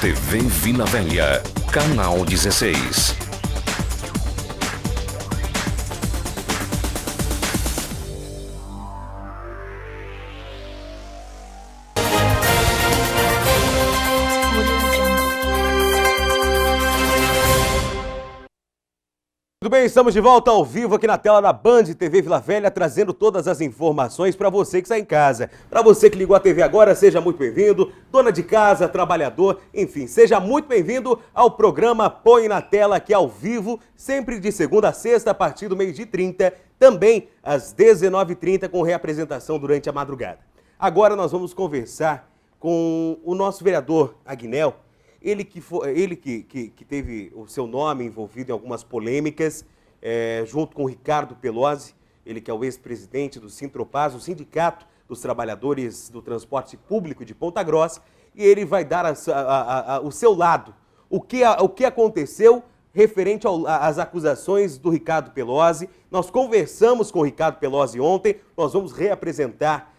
TV Vila Velha, canal 16. Tudo bem, estamos de volta ao vivo aqui na tela da Band TV Vila Velha, trazendo todas as informações para você que está em casa. Para você que ligou a TV agora, seja muito bem-vindo. Dona de casa, trabalhador, enfim, seja muito bem-vindo ao programa Põe na Tela aqui ao vivo, sempre de segunda a sexta, a partir do 12h30, também às 19h30, com reapresentação durante a madrugada. Agora nós vamos conversar com o nosso vereador Agnel. Ele que teve o seu nome envolvido em algumas polêmicas, junto com o Ricardo Pelosi, ele que é o ex-presidente do Sintropaz, o Sindicato dos Trabalhadores do Transporte Público de Ponta Grossa, e ele vai dar o seu lado, o que aconteceu referente às acusações do Ricardo Pelosi. Nós conversamos com o Ricardo Pelosi ontem, nós vamos reapresentar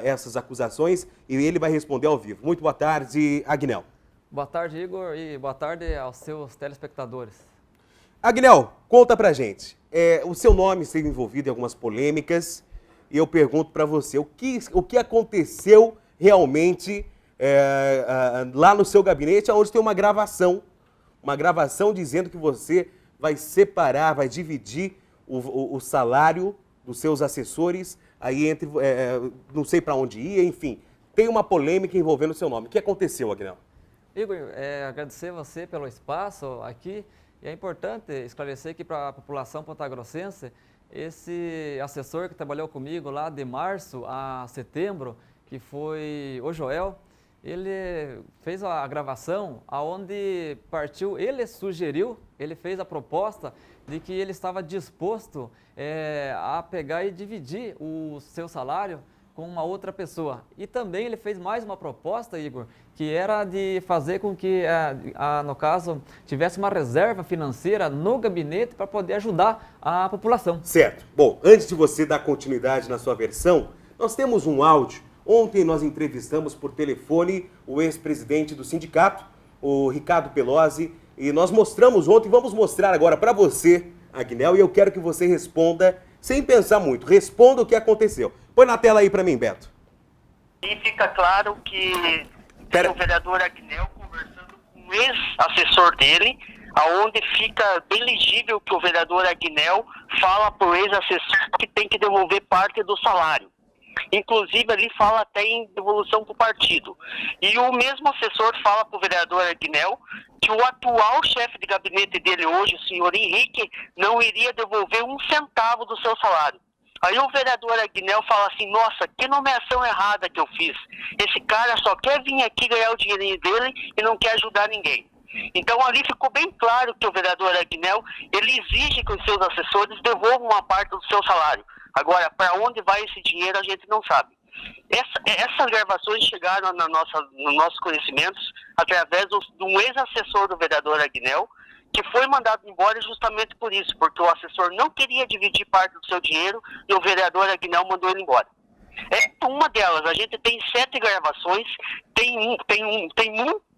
essas acusações e ele vai responder ao vivo. Muito boa tarde, Agnel. Boa tarde, Igor, e boa tarde aos seus telespectadores. Agnel, conta pra gente. O seu nome esteve envolvido em algumas polêmicas e eu pergunto pra você, o que aconteceu realmente lá no seu gabinete, onde tem uma gravação dizendo que você vai separar, vai dividir o salário dos seus assessores aí entre, não sei pra onde ia, enfim, tem uma polêmica envolvendo o seu nome. O que aconteceu, Agnel? Igor, agradecer você pelo espaço aqui, e é importante esclarecer aqui para a população pontagrossense, esse assessor que trabalhou comigo lá de março a setembro, que foi o Joel, ele fez a gravação aonde partiu, ele sugeriu, ele fez a proposta de que ele estava disposto a pegar e dividir o seu salário com uma outra pessoa. E também ele fez mais uma proposta, Igor, que era de fazer com que, no caso, tivesse uma reserva financeira no gabinete para poder ajudar a população. Certo. Bom, antes de você dar continuidade na sua versão, nós temos um áudio. Ontem nós entrevistamos por telefone o ex-presidente do sindicato, o Ricardo Pelosi, e nós mostramos ontem, vamos mostrar agora para você, Agnel, e eu quero que você responda sem pensar muito. Responda o que aconteceu. Põe na tela aí para mim, Beto. E fica claro que tem o vereador Agnel conversando com o ex-assessor dele, aonde fica bem legível que o vereador Agnel fala para o ex-assessor que tem que devolver parte do salário. Inclusive, ali fala até em devolução para o partido. E o mesmo assessor fala para o vereador Agnel que o atual chefe de gabinete dele hoje, o senhor Henrique, não iria devolver um centavo do seu salário. Aí o vereador Agnel fala assim, nossa, que nomeação errada que eu fiz. Esse cara só quer vir aqui ganhar o dinheirinho dele e não quer ajudar ninguém. Então ali ficou bem claro que o vereador Agnel, ele exige que os seus assessores devolvam uma parte do seu salário. Agora, para onde vai esse dinheiro a gente não sabe. Essas gravações chegaram no nosso conhecimento através de um ex-assessor do vereador Agnel, que foi mandado embora justamente por isso, porque o assessor não queria dividir parte do seu dinheiro e o vereador Agnel mandou ele embora. Uma delas, a gente tem 7 gravações, tem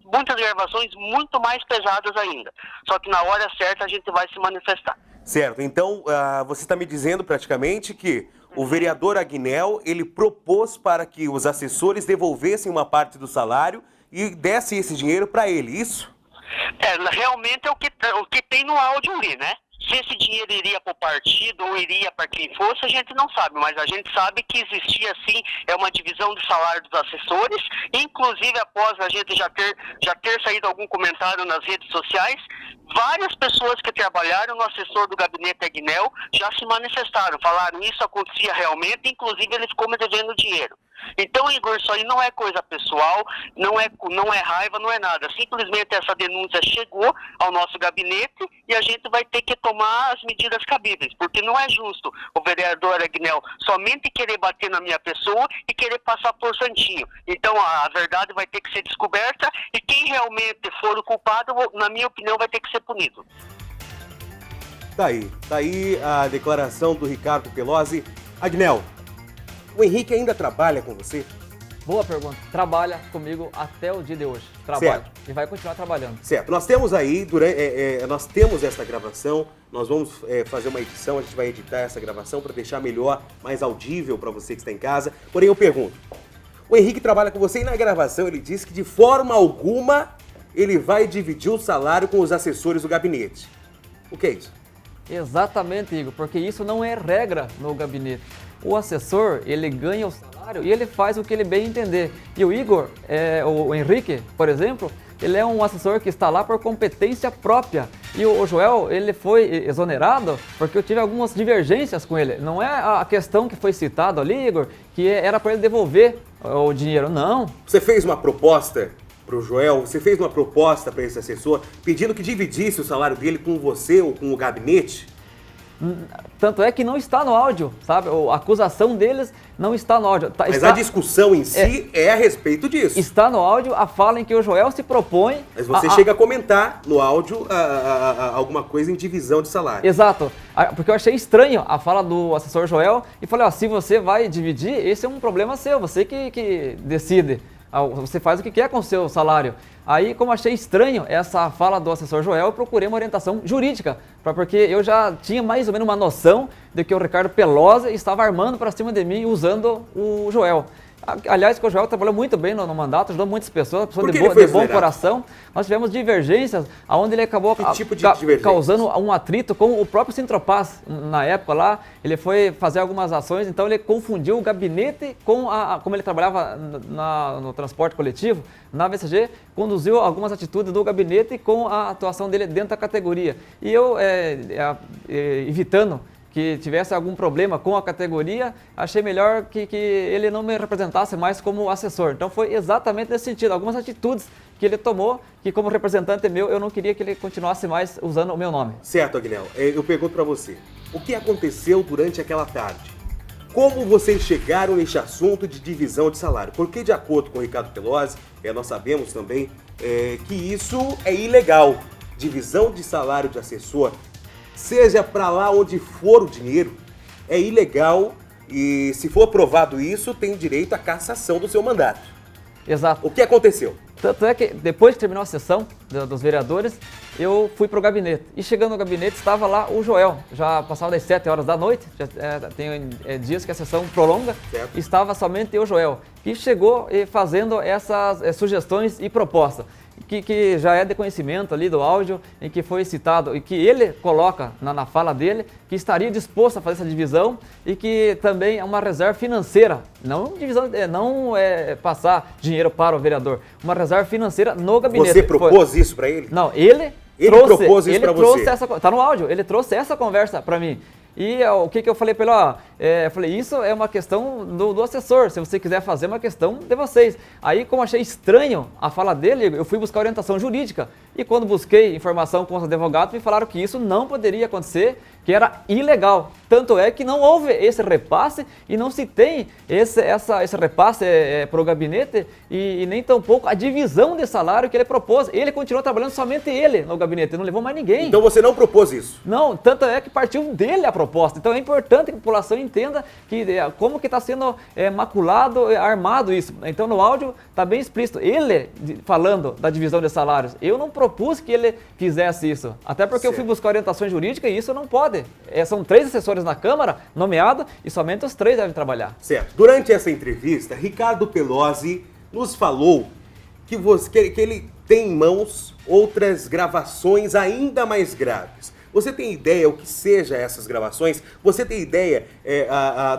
muitas gravações muito mais pesadas ainda, só que na hora certa a gente vai se manifestar. Certo, então você está me dizendo praticamente que o vereador Agnel, ele propôs para que os assessores devolvessem uma parte do salário e dessem esse dinheiro para ele, isso? Realmente é o que tem no áudio ali, né? Se esse dinheiro iria para o partido ou iria para quem fosse, a gente não sabe, mas a gente sabe que existia sim uma divisão de salário dos assessores, inclusive após a gente já ter saído algum comentário nas redes sociais, várias pessoas que trabalharam no assessor do gabinete Agnel já se manifestaram, falaram isso acontecia realmente, inclusive ele ficou me devendo dinheiro. Então, Igor, isso aí não é coisa pessoal, não é raiva, não é nada. Simplesmente essa denúncia chegou ao nosso gabinete e a gente vai ter que tomar as medidas cabíveis, porque não é justo o vereador Agnel somente querer bater na minha pessoa e querer passar por santinho. Então, a verdade vai ter que ser descoberta e quem realmente for o culpado, na minha opinião, vai ter que ser punido. Tá aí a declaração do Ricardo Pelosi. Agnel, o Henrique ainda trabalha com você? Boa pergunta. Trabalha comigo até o dia de hoje. Trabalha. Certo. E vai continuar trabalhando. Certo. Nós temos aí, nós temos essa gravação, nós vamos fazer uma edição, a gente vai editar essa gravação para deixar melhor, mais audível para você que está em casa. Porém, eu pergunto, o Henrique trabalha com você e na gravação ele disse que de forma alguma ele vai dividir o salário com os assessores do gabinete. O que é isso? Exatamente, Igor, porque isso não é regra no gabinete. O assessor, ele ganha o salário e ele faz o que ele bem entender. E o Igor, o Henrique, por exemplo, ele é um assessor que está lá por competência própria. E o Joel, ele foi exonerado porque eu tive algumas divergências com ele. Não é a questão que foi citada ali, Igor, que era para ele devolver o dinheiro, não. Você fez uma proposta para o Joel, você fez uma proposta para esse assessor pedindo que dividisse o salário dele com você ou com o gabinete? Tanto é que não está no áudio, sabe? A acusação deles não está no áudio. Mas a discussão em si é a respeito disso. Está no áudio a fala em que o Joel se propõe... Mas você chega a comentar no áudio alguma coisa em divisão de salário. Exato, porque eu achei estranho a fala do assessor Joel e falei, ó, se você vai dividir, esse é um problema seu, você que decide. Você faz o que quer com o seu salário. Aí, como achei estranho essa fala do assessor Joel, eu procurei uma orientação jurídica, porque eu já tinha mais ou menos uma noção de que o Ricardo Pelosi estava armando para cima de mim usando o Joel. Aliás, que o Joel trabalhou muito bem no mandato, ajudou muitas pessoas, pessoas de bom coração. Nós tivemos divergências, onde ele acabou causando um atrito com o próprio Sintropaz. Na época lá, ele foi fazer algumas ações, então ele confundiu o gabinete com como ele trabalhava no transporte coletivo, na VCG, conduziu algumas atitudes do gabinete com a atuação dele dentro da categoria. E eu, evitando que tivesse algum problema com a categoria, achei melhor que ele não me representasse mais como assessor. Então foi exatamente nesse sentido, algumas atitudes que ele tomou, que como representante meu, eu não queria que ele continuasse mais usando o meu nome. Certo, Agnel. Eu pergunto para você, o que aconteceu durante aquela tarde? Como vocês chegaram neste assunto de divisão de salário? Porque de acordo com o Ricardo Pelosi, nós sabemos também que isso é ilegal. Divisão de salário de assessor, seja para lá onde for o dinheiro, é ilegal e se for provado isso, tem direito à cassação do seu mandato. Exato. O que aconteceu? Tanto é que depois que terminou a sessão dos vereadores, eu fui para o gabinete. E chegando no gabinete estava lá o Joel, já passava das 7 horas da noite, tem dias que a sessão prolonga, certo. Estava somente o Joel, que chegou fazendo essas sugestões e propostas. Que já é de conhecimento ali do áudio, em que foi citado, e que ele coloca na fala dele, que estaria disposto a fazer essa divisão e que também é uma reserva financeira, não divisão, não passar dinheiro para o vereador, uma reserva financeira no gabinete. Você propôs isso para ele? Não, ele propôs isso para você. Está no áudio, ele trouxe essa conversa para mim. E o que eu falei para ele? Eu falei, isso é uma questão do assessor, se você quiser fazer, é uma questão de vocês. Aí, como achei estranho a fala dele, eu fui buscar orientação jurídica. E quando busquei informação com os advogados, me falaram que isso não poderia acontecer, que era ilegal. Tanto é que não houve esse repasse e não se tem esse repasse para o gabinete e nem tampouco a divisão de salário que ele propôs. Ele continuou trabalhando somente ele no gabinete, não levou mais ninguém. Então você não propôs isso? Não, tanto é que partiu dele a proposta. Então é importante que a população entenda como que está sendo maculado, armado isso. Então no áudio está bem explícito. Ele falando da divisão de salários, eu não propus que ele fizesse isso. Até porque eu fui buscar orientações jurídicas e isso não pode. São 3 assessores na Câmara, nomeados, e somente os 3 devem trabalhar. Certo. Durante essa entrevista, Ricardo Pelosi nos falou que ele tem em mãos outras gravações ainda mais graves. Você tem ideia o que seja essas gravações? Você tem ideia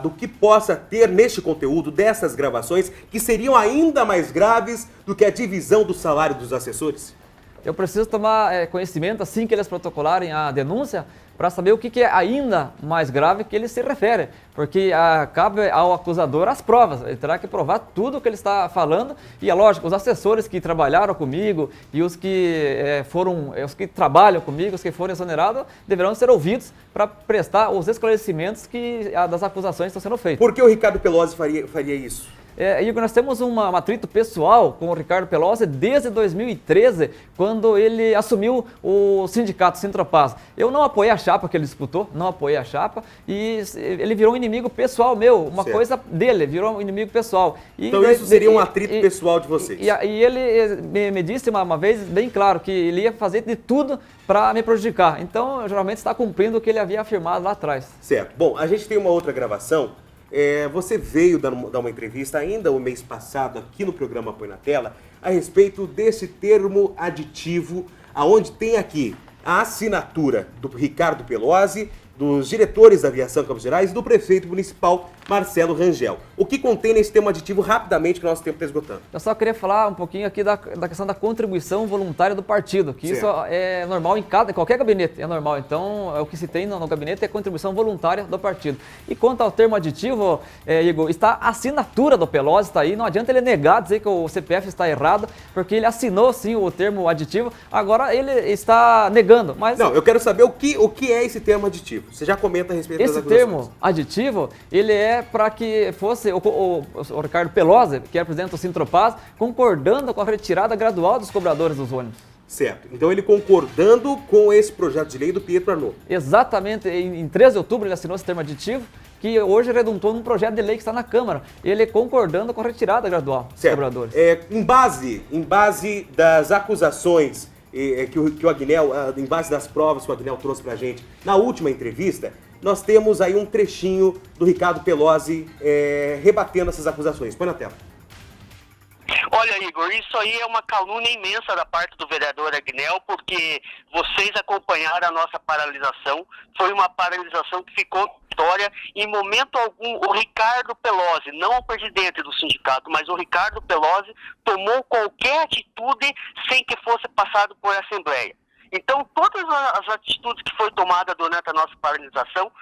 do que possa ter neste conteúdo dessas gravações que seriam ainda mais graves do que a divisão do salário dos assessores? Eu preciso tomar conhecimento assim que eles protocolarem a denúncia para saber o que é ainda mais grave que ele se refere, porque cabe ao acusador as provas, ele terá que provar tudo o que ele está falando e é lógico, os assessores que trabalharam comigo e os que os que trabalham comigo, os que foram exonerados, deverão ser ouvidos para prestar os esclarecimentos das acusações que estão sendo feitas. Por que o Ricardo Pelosi faria isso? Igor, nós temos um atrito pessoal com o Ricardo Pelosi desde 2013, quando ele assumiu o sindicato Sintropaz. Eu não apoiei a chapa chapa que ele disputou, não apoiei a chapa, e ele virou um inimigo pessoal meu, uma coisa dele, virou um inimigo pessoal. E então isso seria um atrito pessoal de vocês? E ele me disse uma vez bem claro que ele ia fazer de tudo para me prejudicar. Então, geralmente está cumprindo o que ele havia afirmado lá atrás. Certo. Bom, a gente tem uma outra gravação. Você veio dar uma entrevista ainda o mês passado aqui no programa Põe na Tela a respeito desse termo aditivo, aonde tem aqui a assinatura do Ricardo Pelosi, dos diretores da Aviação Campos Gerais e do prefeito municipal Marcelo Rangel. O que contém nesse termo aditivo rapidamente, que o nosso tempo está esgotando? Eu só queria falar um pouquinho aqui da questão da contribuição voluntária do partido, que isso é normal em qualquer gabinete, é normal. Então, o que se tem no gabinete é contribuição voluntária do partido. E quanto ao termo aditivo, Igor, está a assinatura do Pelosi, está aí, não adianta ele negar, dizer que o CPF está errado, porque ele assinou sim o termo aditivo, agora ele está negando. Mas não, eu quero saber o que é esse termo aditivo. Você já comenta a respeito das acusações. Esse termo aditivo, ele é para que fosse o Ricardo Pelosi, que é presidente do Sintropaz, concordando com a retirada gradual dos cobradores dos ônibus. Certo. Então ele concordando com esse projeto de lei do Pietro Arnaud. Exatamente. Em 13 de outubro ele assinou esse termo aditivo, que hoje redundou num projeto de lei que está na Câmara. Ele concordando com a retirada gradual dos cobradores. Em base das acusações que o Agnel, em base das provas que o Agnel trouxe pra gente na última entrevista, nós temos aí um trechinho do Ricardo Pelosi rebatendo essas acusações. Põe na tela. Olha, Igor, isso aí é uma calúnia imensa da parte do vereador Agnel, porque vocês acompanharam a nossa paralisação. Foi uma paralisação que ficou vitória. Em momento algum, o Ricardo Pelosi, não o presidente do sindicato, mas o Ricardo Pelosi, tomou qualquer atitude sem que fosse passado por Assembleia. Então, todas as atitudes que foi tomada durante a nossa paralisação,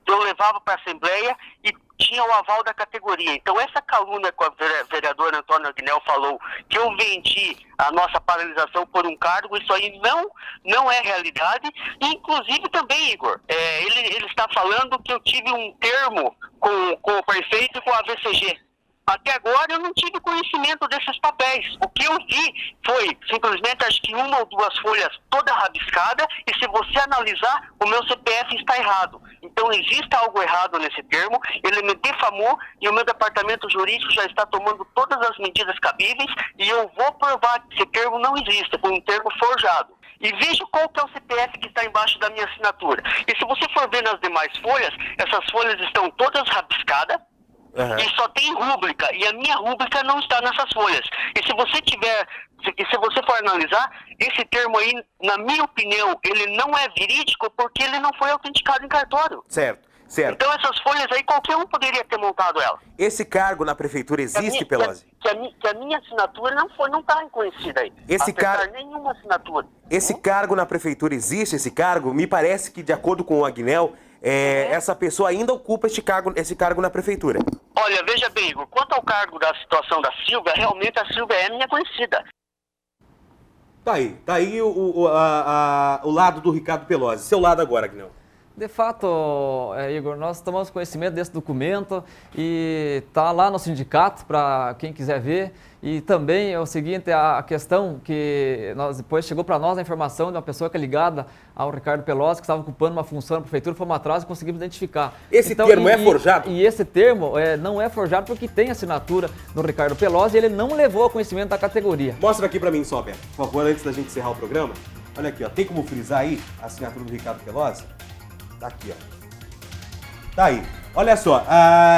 eu levava para a Assembleia e tinha o aval da categoria. Então, essa calúnia que o vereador Antônio Agnel falou, que eu vendi a nossa paralisação por um cargo, isso aí não é realidade. Inclusive também, Igor, ele está falando que eu tive um termo com o prefeito e com a VCG. Até agora eu não tive conhecimento desses papéis. O que eu vi foi simplesmente, acho que uma ou duas folhas toda rabiscada, e se você analisar, o meu CPF está errado. Então existe algo errado nesse termo, ele me difamou e o meu departamento jurídico já está tomando todas as medidas cabíveis e eu vou provar que esse termo não existe, foi um termo forjado. E veja qual que é o CPF que está embaixo da minha assinatura. E se você for ver nas demais folhas, essas folhas estão todas rabiscadas, e só tem rúbrica, e a minha rúbrica não está nessas folhas. E se você for analisar, esse termo aí, na minha opinião, ele não é verídico porque ele não foi autenticado em cartório. Certo. Então essas folhas aí, qualquer um poderia ter montado ela. Esse cargo na prefeitura existe, Pelosi? Que a minha assinatura não está reconhecida aí. Nenhuma assinatura. Esse cargo na prefeitura existe, esse cargo? Me parece que, de acordo com o Agnel, essa pessoa ainda ocupa esse cargo na prefeitura. Olha, veja bem, Igor, quanto ao cargo da situação da Silvia, realmente a Silvia é minha conhecida. Tá aí o lado do Ricardo Pelosi. Seu lado agora, Agnel. De fato, Igor, nós tomamos conhecimento desse documento e está lá no sindicato para quem quiser ver. E também é o seguinte, a questão que depois chegou para nós a informação de uma pessoa que é ligada ao Ricardo Pelosi, que estava ocupando uma função na prefeitura, fomos atrás e conseguimos identificar. Esse termo é forjado? E esse termo não é forjado porque tem assinatura do Ricardo Pelosi e ele não levou ao conhecimento da categoria. Mostra aqui para mim só, Beto, por favor, antes da gente encerrar o programa. Olha aqui, ó, tem como frisar aí a assinatura do Ricardo Pelosi? Tá aqui, ó. Tá aí. Olha só,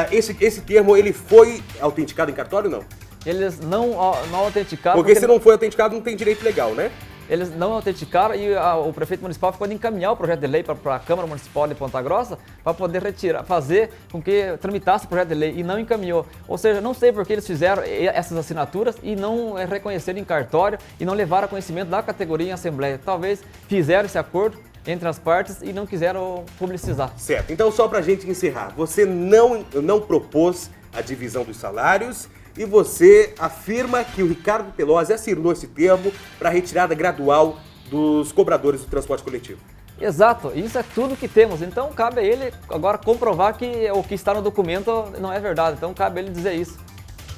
esse termo, ele foi autenticado em cartório ou não? Eles não autenticaram... Porque se não foi autenticado, não tem direito legal, né? Eles não autenticaram e o prefeito municipal ficou de encaminhar o projeto de lei para a Câmara Municipal de Ponta Grossa para poder fazer com que tramitasse o projeto de lei e não encaminhou. Ou seja, não sei por que eles fizeram essas assinaturas e não reconheceram em cartório e não levaram a conhecimento da categoria em assembleia. Talvez fizeram esse acordo entre as partes e não quiseram publicizar. Certo. Então, só para a gente encerrar, você não propôs a divisão dos salários e você afirma que o Ricardo Pelosi assinou esse termo para retirada gradual dos cobradores do transporte coletivo. Exato, isso é tudo que temos. Então, cabe a ele agora comprovar que o que está no documento não é verdade. Então, cabe a ele dizer isso.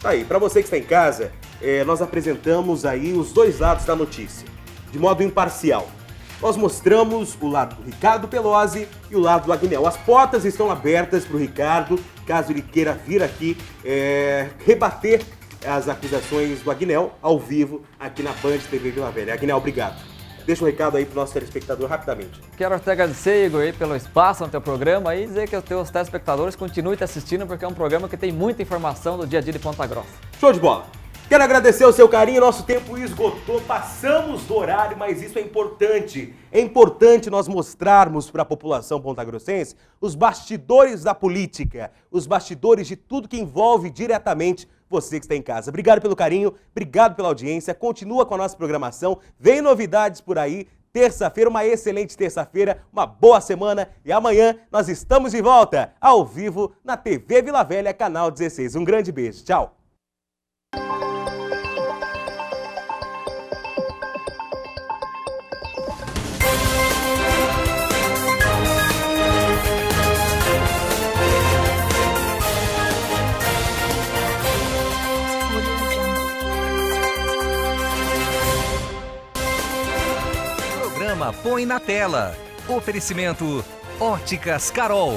Tá aí, para você que está em casa, nós apresentamos aí os dois lados da notícia, de modo imparcial. nós mostramos o lado do Ricardo Pelosi e o lado do Agnello. As portas estão abertas para o Ricardo, caso ele queira vir aqui rebater as acusações do Agnello ao vivo aqui na Band TV Vila Velha. Agnello, obrigado. Deixa um recado aí para o nosso telespectador rapidamente. Quero até agradecer, Igor, aí, pelo espaço no teu programa e dizer que os teus telespectadores continuem te assistindo, porque é um programa que tem muita informação do dia a dia de Ponta Grossa. Show de bola! Quero agradecer o seu carinho, nosso tempo esgotou, passamos do horário, mas isso é importante. É importante nós mostrarmos para a população pontagrossense os bastidores da política, os bastidores de tudo que envolve diretamente você que está em casa. Obrigado pelo carinho, obrigado pela audiência, continua com a nossa programação, vem novidades por aí. Terça-feira, uma excelente terça-feira, uma boa semana e amanhã nós estamos de volta, ao vivo, na TV Vila Velha, canal 16. Um grande beijo, tchau! Põe na tela. Oferecimento Óticas Carol.